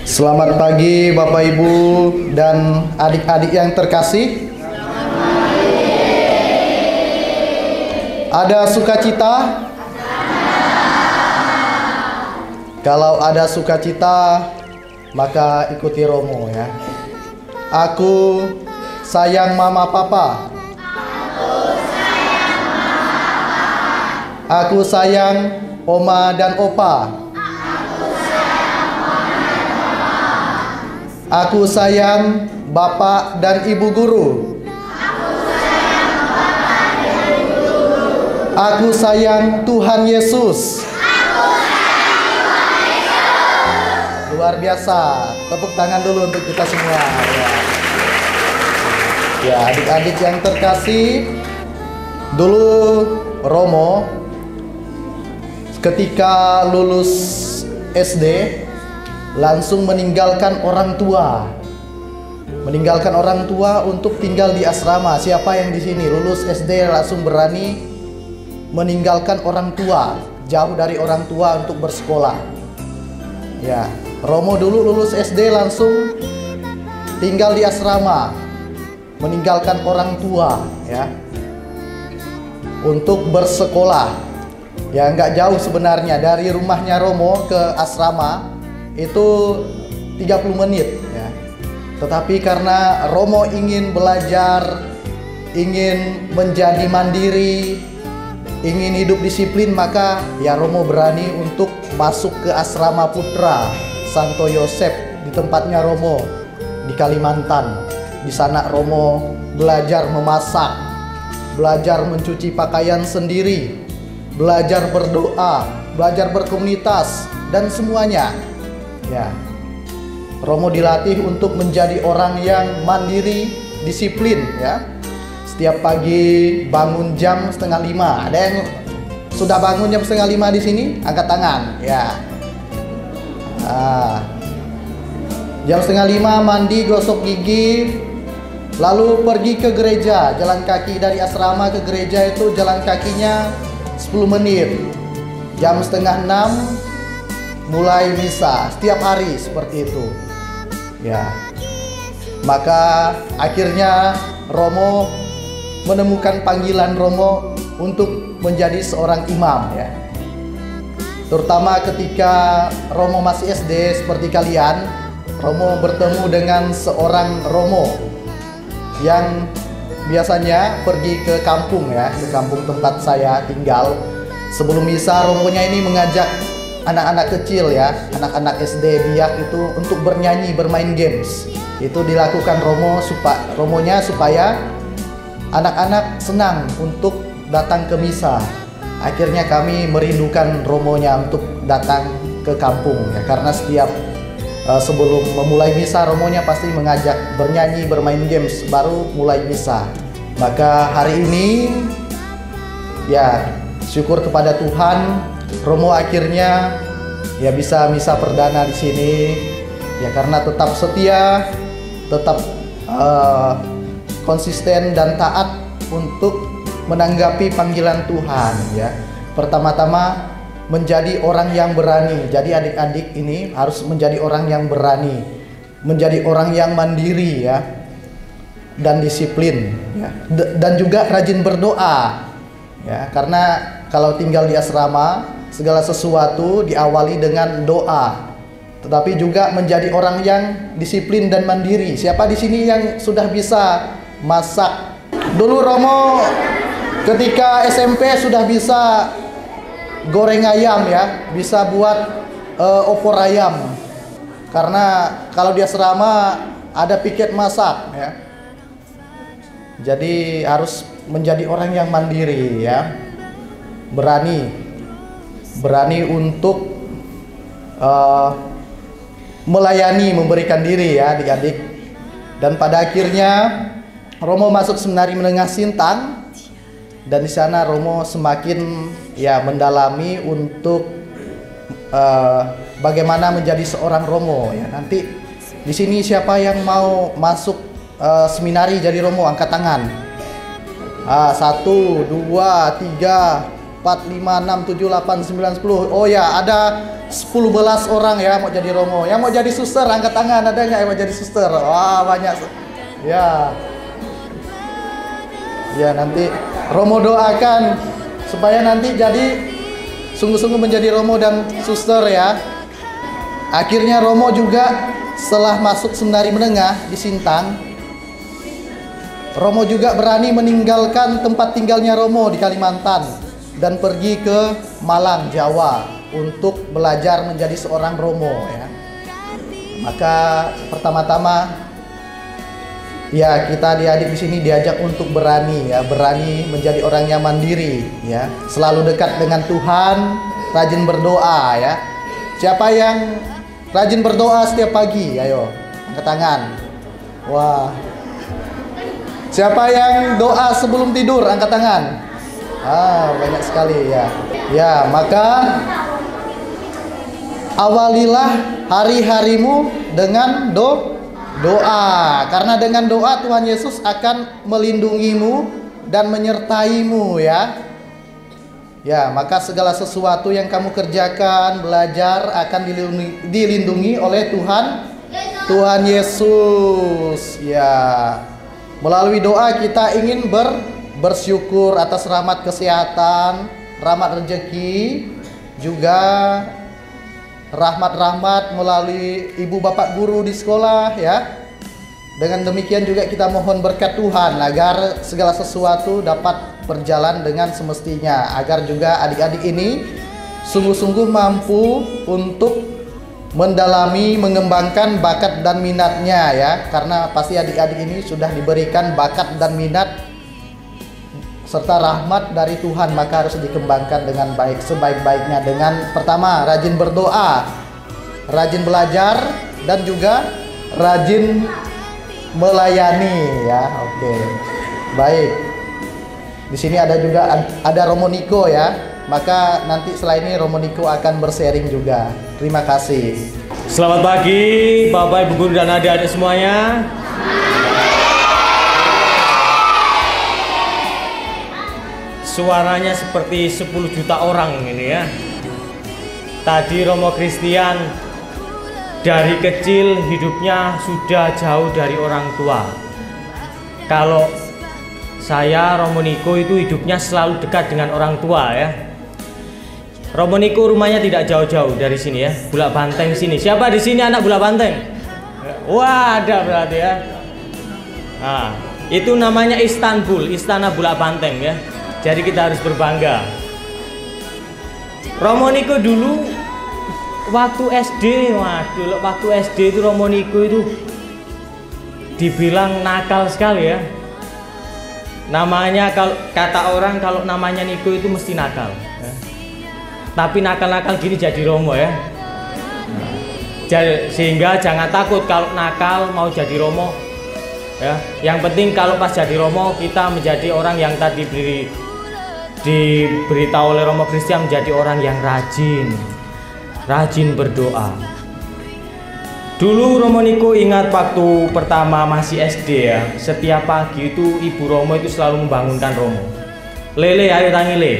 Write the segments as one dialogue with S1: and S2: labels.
S1: Selamat pagi Bapak Ibu dan adik-adik yang terkasih. Ada sukacita? Kalau ada sukacita, maka ikuti Romo ya. Aku sayang mama papa. Aku sayang oma dan opa. Aku sayang bapak dan ibu guru. Aku sayang Tuhan Yesus. Luar biasa. Tepuk tangan dulu untuk kita semua. Ya, adik-adik yang terkasih, dulu Romo ketika lulus SD langsung meninggalkan orang tua. Meninggalkan orang tua untuk tinggal di asrama. Siapa yang di sini lulus SD langsung berani meninggalkan orang tua, jauh dari orang tua untuk bersekolah? Ya, Romo dulu lulus SD langsung tinggal di asrama, meninggalkan orang tua ya, untuk bersekolah. Ya, nggak jauh sebenarnya dari rumahnya Romo ke asrama itu 30 menit ya. Tetapi karena Romo ingin belajar, ingin menjadi mandiri, ingin hidup disiplin, maka ya Romo berani untuk masuk ke asrama putra Santo Yosef di tempatnya Romo di Kalimantan. Di sana Romo belajar memasak, belajar mencuci pakaian sendiri, belajar berdoa, belajar berkomunitas dan semuanya. Ya, Romo dilatih untuk menjadi orang yang mandiri, disiplin ya. Setiap pagi bangun jam 4:30. Ada yang sudah bangun jam 4:30 di sini? Angkat tangan ya. Jam 4:30 mandi, gosok gigi, lalu pergi ke gereja. Jalan kaki dari asrama ke gereja itu jalan kakinya 10 menit. Jam 5:30 mulai misa, setiap hari seperti itu ya. Maka akhirnya Romo menemukan panggilan Romo untuk menjadi seorang imam ya. Terutama ketika Romo masih SD seperti kalian, Romo bertemu dengan seorang Romo yang biasanya pergi ke kampung ya, ke kampung tempat saya tinggal. Sebelum misa, Romonya ini mengajak anak-anak kecil ya, anak-anak SD biak itu untuk bernyanyi, bermain games. Itu dilakukan Romonya supaya anak-anak senang untuk datang ke misa. Akhirnya kami merindukan Romonya untuk datang ke kampung ya, karena setiap sebelum memulai misa Romonya pasti mengajak bernyanyi, bermain games, baru mulai misa. Maka hari ini ya syukur kepada Tuhan, Romo akhirnya ya bisa misa perdana di sini ya, karena tetap setia, tetap konsisten dan taat untuk menanggapi panggilan Tuhan ya. Pertama-tama menjadi orang yang berani. Jadi adik-adik ini harus menjadi orang yang berani, menjadi orang yang mandiri ya, dan disiplin ya. Dan juga rajin berdoa ya, karena kalau tinggal di asrama segala sesuatu diawali dengan doa. Tetapi juga menjadi orang yang disiplin dan mandiri. Siapa di sini yang sudah bisa masak? Dulu Romo ketika SMP sudah bisa goreng ayam ya, bisa buat opor ayam. Karena kalau di asrama ada piket masak ya. Jadi harus menjadi orang yang mandiri ya. Berani untuk melayani, memberikan diri ya adik-adik. Dan pada akhirnya Romo masuk Seminari Menengah Sintang, dan di sana Romo semakin ya mendalami untuk bagaimana menjadi seorang Romo ya. Nanti di sini siapa yang mau masuk seminari jadi Romo, angkat tangan. 1, 2, 3, 4, 5, 6, 7, 8, 9, 10. Oh ya, ada 10-11 orang ya mau jadi romo. Yang mau jadi suster angkat tangan, ada nggak yang mau jadi suster? Wah, banyak. Ya. Ya, nanti romo doakan supaya nanti jadi sungguh-sungguh menjadi romo dan suster ya. Akhirnya romo juga setelah masuk seminari menengah di Sintang, romo juga berani meninggalkan tempat tinggalnya romo di Kalimantan dan pergi ke Malang, Jawa untuk belajar menjadi seorang romo ya. Maka pertama-tama ya kita adik-adik di sini diajak untuk berani ya, berani menjadi orang yang mandiri ya, selalu dekat dengan Tuhan, rajin berdoa ya. Siapa yang rajin berdoa setiap pagi? Ayo, angkat tangan. Wah. Siapa yang doa sebelum tidur? Angkat tangan. Banyak sekali ya. Ya, maka awalilah hari-harimu dengan doa. Karena dengan doa Tuhan Yesus akan melindungimu dan menyertaimu ya. Ya, maka segala sesuatu yang kamu kerjakan, belajar akan dilindungi oleh Tuhan Yesus. Ya. Melalui doa kita ingin bersyukur atas rahmat kesehatan, rahmat rezeki, juga rahmat-rahmat melalui ibu bapak guru di sekolah ya. Dengan demikian juga kita mohon berkat Tuhan agar segala sesuatu dapat berjalan dengan semestinya, agar juga adik-adik ini sungguh-sungguh mampu untuk mendalami, mengembangkan bakat dan minatnya ya. Karena pasti adik-adik ini sudah diberikan bakat dan minat serta rahmat dari Tuhan, maka harus dikembangkan dengan baik, sebaik-baiknya dengan pertama rajin berdoa, rajin belajar, dan juga rajin melayani ya. Oke. Baik. Di sini ada juga Romo Niko ya. Maka nanti setelah ini Romo Niko akan bersharing juga. Terima kasih.
S2: Selamat pagi Bapak Ibu guru dan adik-adik semuanya. Suaranya seperti 10 juta orang ini ya. Tadi Romo Christian dari kecil hidupnya sudah jauh dari orang tua. Kalau saya Romo Niko itu hidupnya selalu dekat dengan orang tua ya. Romo Niko rumahnya tidak jauh-jauh dari sini ya, Bulak Banteng sini. Siapa di sini anak Bulak Banteng? Wah, ada berarti ya. Nah, itu namanya Istanbul, Istana Bulak Banteng ya. Jadi kita harus berbangga. Romo Niko dulu waktu SD, waduh, waktu SD itu Romo Niko itu dibilang nakal sekali ya. Namanya kalau kata orang kalau namanya Niko itu mesti nakal. Ya. Tapi nakal-nakal gini jadi romo ya. Sehingga jangan takut kalau nakal mau jadi romo. Ya, yang penting kalau pas jadi romo kita menjadi orang yang tadi diberitahu oleh Romo Christian menjadi orang yang rajin berdoa. Dulu Romo Niko ingat waktu pertama masih SD ya, setiap pagi itu Ibu Romo itu selalu membangunkan Romo. Lele, ayo tangi le.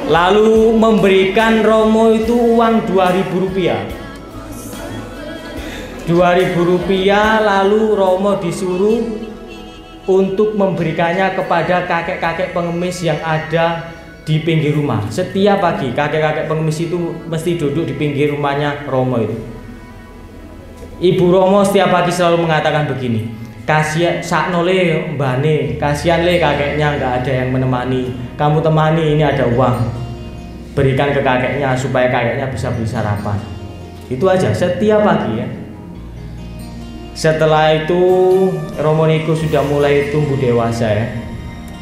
S2: Lalu memberikan Romo itu uang Rp2.000. Rp2.000 lalu Romo disuruh untuk memberikannya kepada kakek-kakek pengemis yang ada di pinggir rumah. Setiap pagi kakek-kakek pengemis itu mesti duduk di pinggir rumahnya Romo itu. Ibu Romo setiap pagi selalu mengatakan begini, kasihan sakno le mbane, kasihan le kakeknya nggak ada yang menemani, kamu temani, ini ada uang, berikan ke kakeknya supaya kakeknya bisa beli sarapan. Itu aja setiap pagi ya. Setelah itu Romo Niko sudah mulai tumbuh dewasa ya.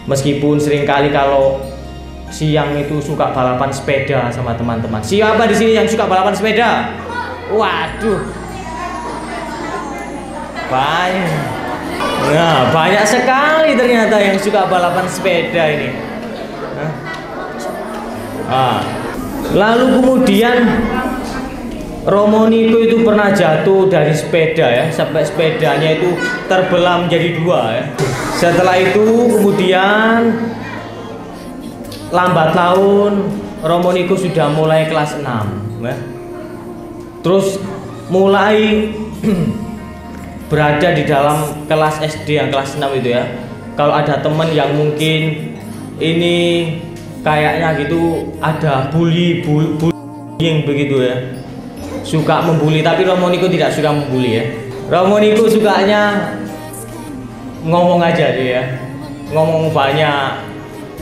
S2: Meskipun seringkali kalau siang itu suka balapan sepeda sama teman-teman. Siapa di sini yang suka balapan sepeda? Waduh, banyak. Nah, banyak sekali ternyata yang suka balapan sepeda ini. Lalu kemudian Romo Niko itu pernah jatuh dari sepeda ya, sampai sepedanya itu terbelah menjadi dua ya. Setelah itu kemudian lambat laun Romo niku sudah mulai kelas 6 ya. Terus mulai berada di dalam kelas SD yang kelas 6 itu ya. Kalau ada teman yang mungkin ini kayaknya gitu ada bullying begitu ya, suka membuli, tapi Romo niku tidak suka membuli ya. Romo niku sukanya ngomong aja dia ya, ngomong banyak.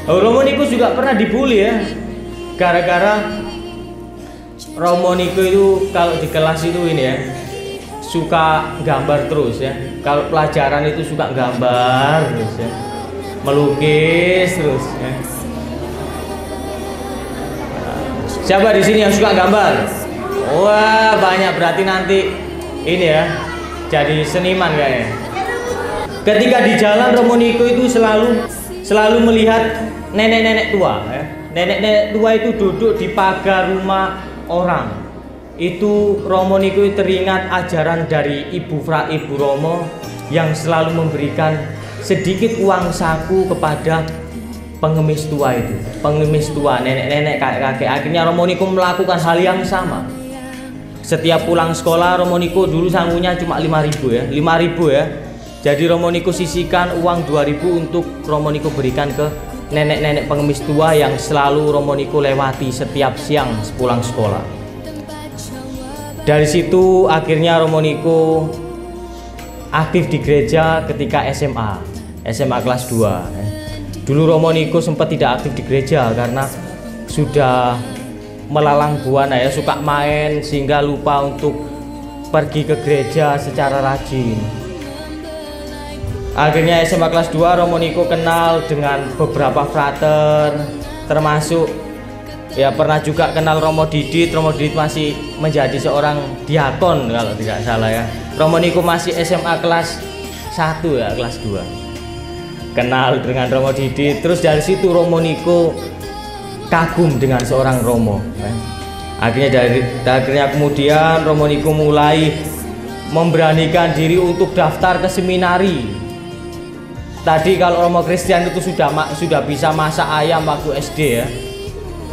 S2: Romo niku juga pernah dibully ya, gara-gara Romo niku itu kalau di kelas itu ini ya suka gambar terus ya. Kalau pelajaran itu suka gambar terus ya, melukis terus ya. Siapa di sini yang suka gambar? Wah, banyak, berarti nanti ini ya jadi seniman kayaknya. Ketika di jalan Romo niku itu selalu melihat nenek-nenek tua ya. Nenek-nenek tua itu duduk di pagar rumah orang. Itu Romo niku teringat ajaran dari Ibu Romo yang selalu memberikan sedikit uang saku kepada pengemis tua itu, pengemis tua, nenek-nenek, kakek-kakek. Akhirnya Romo niku melakukan hal yang sama. Setiap pulang sekolah Romo niku dulu sanggunya cuma 5.000 ya, 5.000 ya. Jadi Romo niku sisihkan uang 2.000 untuk Romo niku berikan ke nenek-nenek pengemis tua yang selalu Romo niku lewati setiap siang sepulang sekolah. Dari situ akhirnya Romo niku aktif di gereja ketika SMA kelas 2 ya. Dulu Romo niku sempat tidak aktif di gereja karena sudah melalang buana ya, suka main sehingga lupa untuk pergi ke gereja secara rajin. Akhirnya SMA kelas 2 Romo niku kenal dengan beberapa frater, termasuk ya pernah juga kenal Romo Didit. Romo Didit masih menjadi seorang diakon kalau tidak salah ya. Romo niku masih SMA kelas 1 ya, kelas 2. Kenal dengan Romo Didit, terus dari situ Romo niku kagum dengan seorang Romo. Akhirnya kemudian Romo niku mulai memberanikan diri untuk daftar ke seminari. Tadi kalau Romo Kristen itu sudah bisa masak ayam waktu SD ya,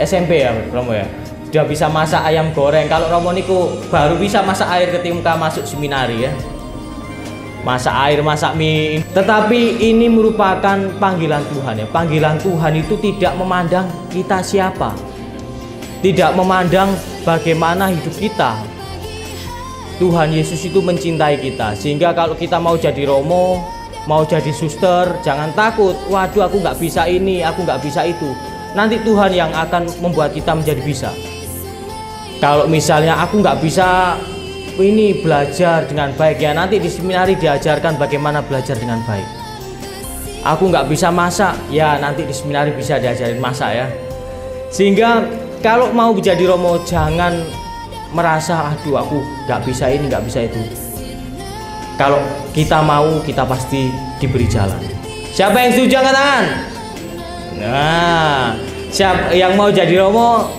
S2: SMP ya Romo ya, sudah bisa masak ayam goreng. Kalau Romo niku baru bisa masak air ketika masuk seminari ya. Masak air, masak mie. Tetapi ini merupakan panggilan Tuhan ya. Panggilan Tuhan itu tidak memandang kita siapa, tidak memandang bagaimana hidup kita. Tuhan Yesus itu mencintai kita, sehingga kalau kita mau jadi Romo, mau jadi suster, jangan takut. Waduh, aku nggak bisa ini, aku nggak bisa itu. Nanti Tuhan yang akan membuat kita menjadi bisa. Kalau misalnya aku nggak bisa ini belajar dengan baik ya, nanti di seminari diajarkan bagaimana belajar dengan baik. Aku nggak bisa masak ya, nanti di seminari bisa diajarin masak ya. Sehingga kalau mau menjadi Romo jangan merasa aduh aku nggak bisa ini, nggak bisa itu. Kalau kita mau, kita pasti diberi jalan. Siapa yang setuju angkat tangan? Nah, siapa yang mau jadi Romo?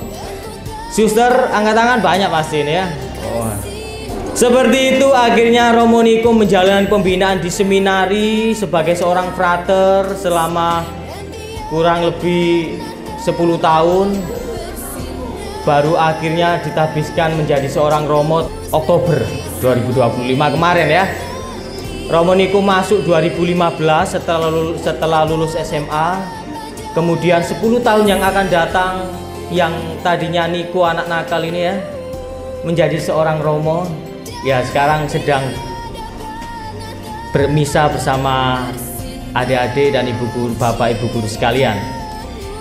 S2: Suster angkat tangan, banyak pasti ini ya. Oh. Seperti itu akhirnya Romo niku menjalani pembinaan di seminari sebagai seorang frater selama kurang lebih 10 tahun. Baru akhirnya ditabiskan menjadi seorang Romo Oktober 2025 kemarin ya. Romo niku masuk 2015 setelah lulus SMA. Kemudian 10 tahun yang akan datang, yang tadinya niku anak nakal ini ya, menjadi seorang Romo. Ya sekarang sedang bermisa bersama adik-adik dan ibu guru, bapak ibu guru sekalian.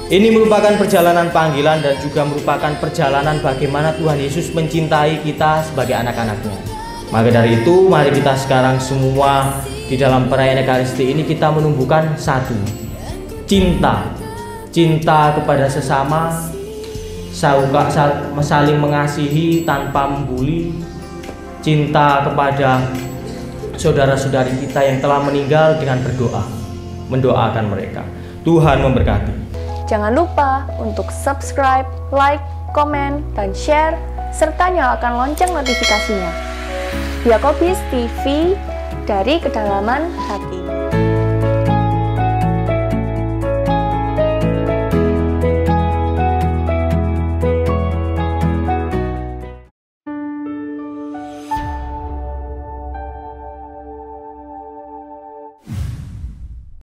S2: Ini merupakan perjalanan panggilan dan juga merupakan perjalanan bagaimana Tuhan Yesus mencintai kita sebagai anak-anaknya. Maka dari itu mari kita sekarang semua di dalam perayaan Ekaristi ini kita menumbuhkan satu, cinta kepada sesama, saling mengasihi tanpa membuli, cinta kepada saudara-saudari kita yang telah meninggal dengan berdoa, mendoakan mereka. Tuhan memberkati.
S3: Jangan lupa untuk subscribe, like, komen, dan share, serta nyalakan lonceng notifikasinya. Diakobis TV, dari kedalaman hati.